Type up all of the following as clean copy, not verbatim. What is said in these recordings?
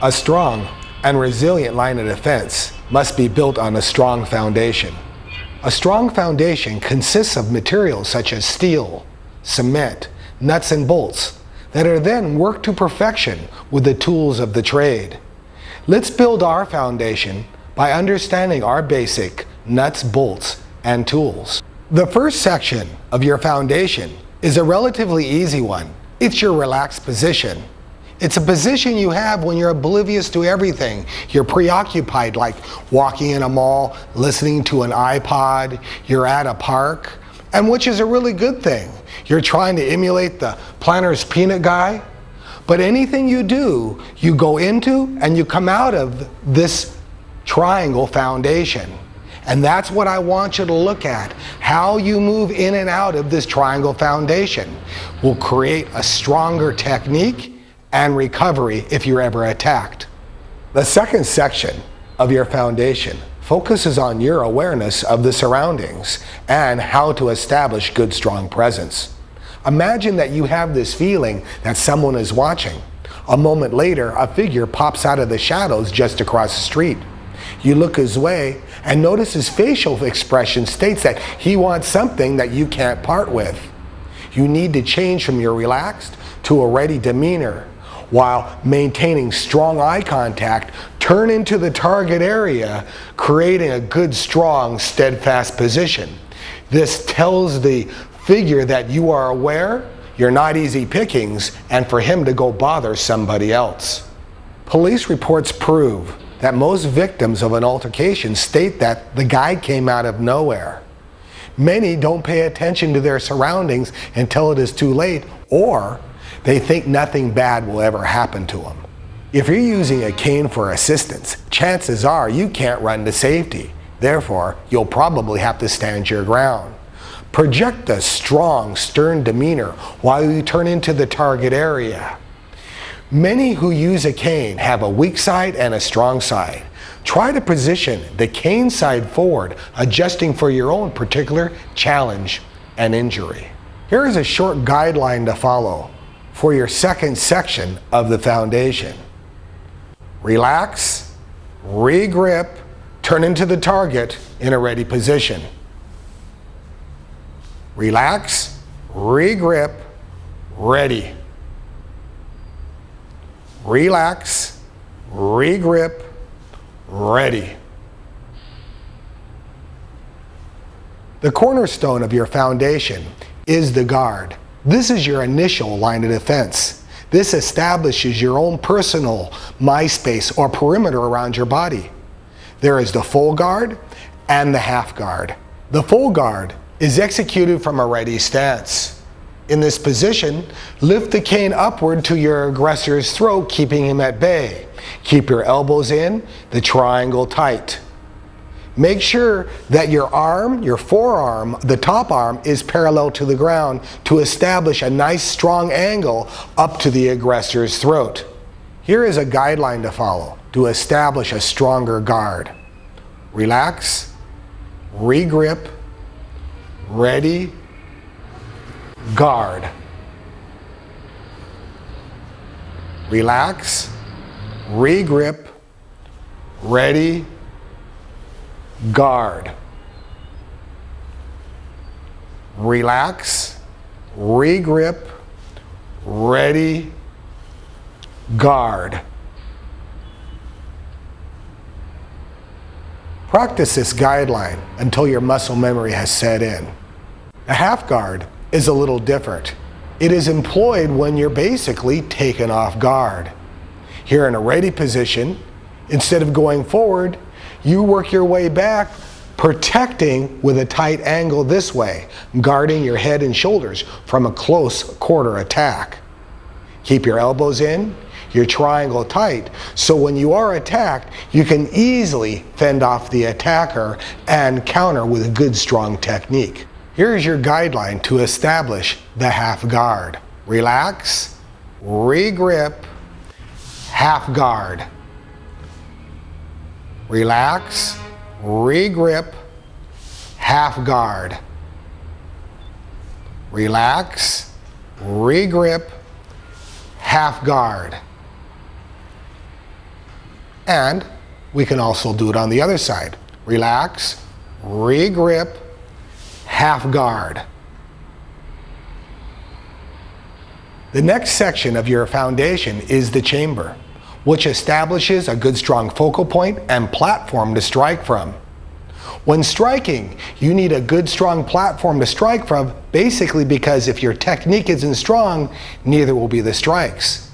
A strong and resilient line of defense must be built on a strong foundation. A strong foundation consists of materials such as steel, cement, nuts and bolts that are then worked to perfection with the tools of the trade. Let's build our foundation by understanding our basic nuts, bolts, and tools. The first section of your foundation is a relatively easy one. It's your relaxed position. It's a position you have when you're oblivious to everything. You're preoccupied, like walking in a mall, listening to an iPod, you're at a park, and which is a really good thing. You're trying to emulate the Planters peanut guy, but anything you do, you go into and you come out of this triangle foundation. And that's what I want you to look at. How you move in and out of this triangle foundation will create a stronger technique and recovery if you're ever attacked. The second section of your foundation focuses on your awareness of the surroundings and how to establish good, strong presence. Imagine that you have this feeling that someone is watching. A moment later, a figure pops out of the shadows just across the street. You look his way and notice his facial expression states that he wants something that you can't part with. You need to change from your relaxed to a ready demeanor, while maintaining strong eye contact, turn into the target area, creating a good, strong, steadfast position. This tells the figure that you are aware, you're not easy pickings, and for him to go bother somebody else. Police reports prove that most victims of an altercation state that the guy came out of nowhere. Many don't pay attention to their surroundings until it is too late, or they think nothing bad will ever happen to them. If you're using a cane for assistance, chances are you can't run to safety. Therefore, you'll probably have to stand your ground. Project a strong, stern demeanor while you turn into the target area. Many who use a cane have a weak side and a strong side. Try to position the cane side forward, adjusting for your own particular challenge and injury. Here is a short guideline to follow for your second section of the foundation. Relax, regrip, turn into the target in a ready position. Relax, regrip, ready. Relax, regrip, ready. The cornerstone of your foundation is the guard. This is your initial line of defense. This establishes your own personal MySpace or perimeter around your body. There is the full guard and the half guard. The full guard is executed from a ready stance. In this position, lift the cane upward to your aggressor's throat, keeping him at bay. Keep your elbows in, the triangle tight. Make sure that your arm, your forearm, the top arm is parallel to the ground to establish a nice strong angle up to the aggressor's throat. Here is a guideline to follow to establish a stronger guard. Relax, regrip, ready, guard. Relax, regrip, ready, guard. Relax, regrip, ready, guard. Practice this guideline until your muscle memory has set in. A half guard is a little different. It is employed when you're basically taken off guard. Here in a ready position, instead of going forward, you work your way back, protecting with a tight angle this way, guarding your head and shoulders from a close quarter attack. Keep your elbows in, your triangle tight, so when you are attacked, you can easily fend off the attacker and counter with good, strong technique. Here is your guideline to establish the half guard. Relax, regrip, half guard. Relax, regrip, half guard. Relax, regrip, half guard. And we can also do it on the other side. Relax, regrip, half guard. The next section of your foundation is the chamber, which establishes a good strong focal point and platform to strike from. When striking, you need a good strong platform to strike from, basically because if your technique isn't strong, neither will be the strikes.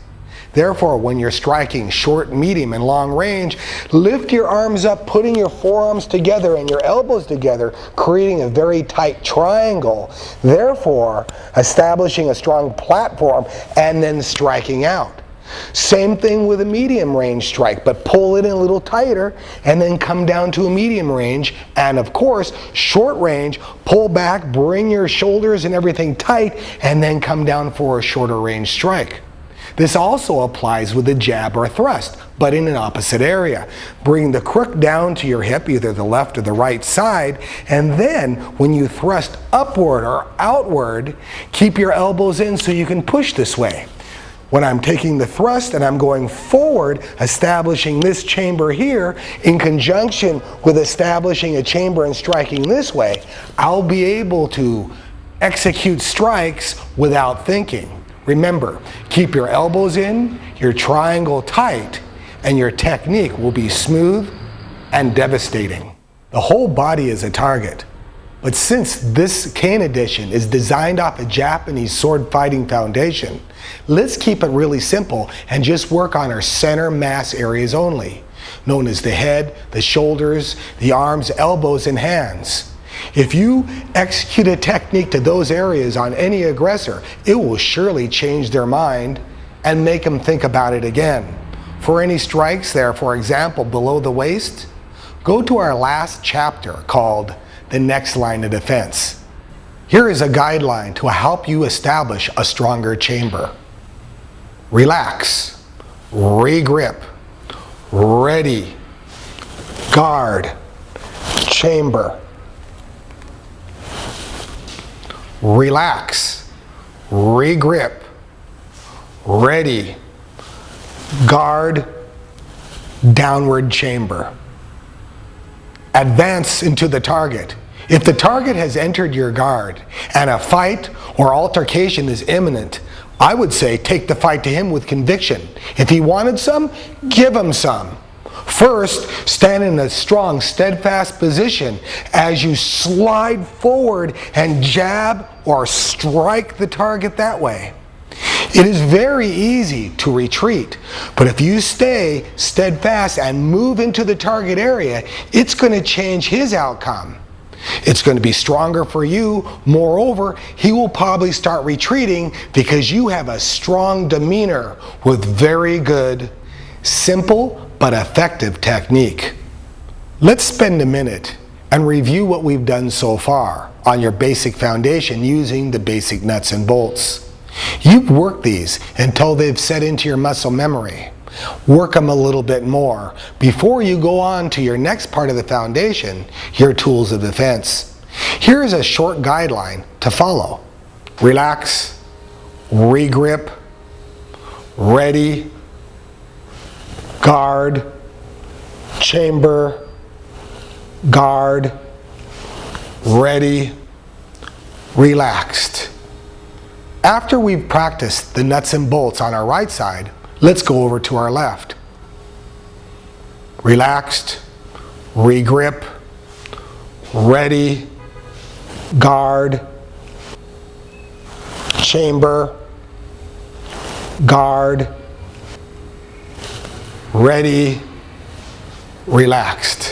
Therefore, when you're striking short, medium, and long range, lift your arms up, putting your forearms together and your elbows together, creating a very tight triangle. Therefore, establishing a strong platform and then striking out. Same thing with a medium range strike, but pull it in a little tighter and then come down to a medium range. And of course, short range, pull back, bring your shoulders and everything tight, and then come down for a shorter range strike. This also applies with a jab or a thrust, but in an opposite area. Bring the crook down to your hip, either the left or the right side, and then when you thrust upward or outward, keep your elbows in so you can push this way. When I'm taking the thrust and I'm going forward, establishing this chamber here, in conjunction with establishing a chamber and striking this way, I'll be able to execute strikes without thinking. Remember, keep your elbows in, your triangle tight, and your technique will be smooth and devastating. The whole body is a target. But since this cane edition is designed off a Japanese sword fighting foundation, let's keep it really simple and just work on our center mass areas only, known as the head, the shoulders, the arms, elbows, and hands. If you execute a technique to those areas on any aggressor, it will surely change their mind and make them think about it again. For any strikes there, for example, below the waist, go to our last chapter called The Next Line of Defense. Here is a guideline to help you establish a stronger chamber. Relax, regrip, ready, guard, chamber. Relax, regrip, ready, guard, downward chamber. Advance into the target. If the target has entered your guard and a fight or altercation is imminent, I would say take the fight to him with conviction. If he wanted some, give him some. First, stand in a strong, steadfast position as you slide forward and jab or strike the target that way. It is very easy to retreat, but if you stay steadfast and move into the target area, it's going to change his outcome. It's going to be stronger for you. Moreover, he will probably start retreating because you have a strong demeanor with very good, simple, but effective technique. Let's spend a minute and review what we've done so far on your basic foundation using the basic nuts and bolts. You've worked these until they've set into your muscle memory. Work them a little bit more before you go on to your next part of the foundation, your tools of defense. Here is a short guideline to follow. Relax, regrip, ready, guard, chamber, guard, ready, relaxed. After we've practiced the nuts and bolts on our right side, let's go over to our left. Relaxed, regrip, ready, guard, chamber, guard, ready, relaxed.